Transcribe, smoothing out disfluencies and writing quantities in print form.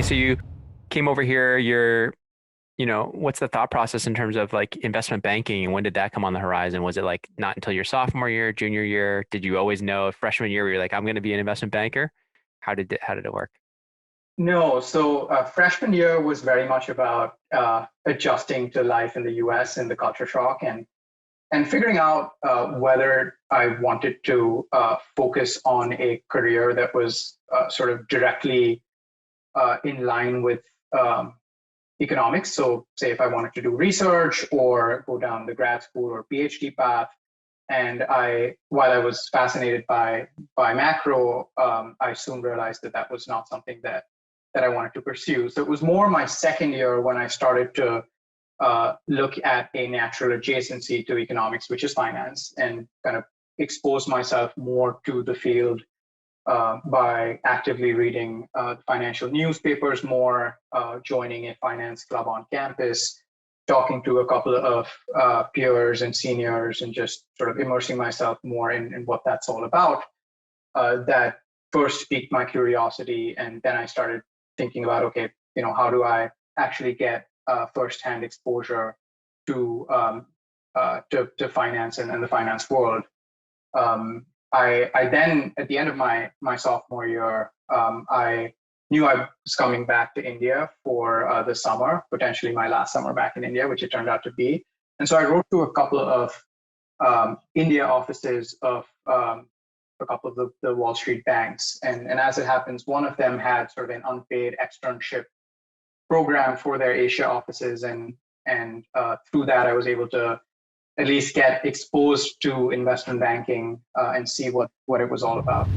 Okay, so you came over here, what's the thought process in terms of like investment banking and when did that come on the horizon? Was it like not until your sophomore year, junior year? Did you always know freshman year where you're like, I'm going to be an investment banker? How did it work? No, so freshman year was very much about adjusting to life in the US and the culture shock and figuring out whether I wanted to focus on a career that was sort of directly in line with economics. So say if I wanted to do research or go down the grad school or PhD path. And while I was fascinated by macro, I soon realized that that was not something that I wanted to pursue. So it was more my second year when I started to look at a natural adjacency to economics, which is finance, and kind of expose myself more to the field by actively reading financial newspapers more, joining a finance club on campus, talking to a couple of peers and seniors, and just sort of immersing myself more in what that's all about. That first piqued my curiosity, and then I started thinking about, okay, how do I actually get firsthand exposure to to finance and the finance world. I then, at the end of my sophomore year, I knew I was coming back to India for the summer, potentially my last summer back in India, which it turned out to be. And so I wrote to a couple of India offices of a couple of the Wall Street banks. And as it happens, one of them had sort of an unpaid externship program for their Asia offices. And through that, I was able to at least get exposed to investment banking and see what it was all about.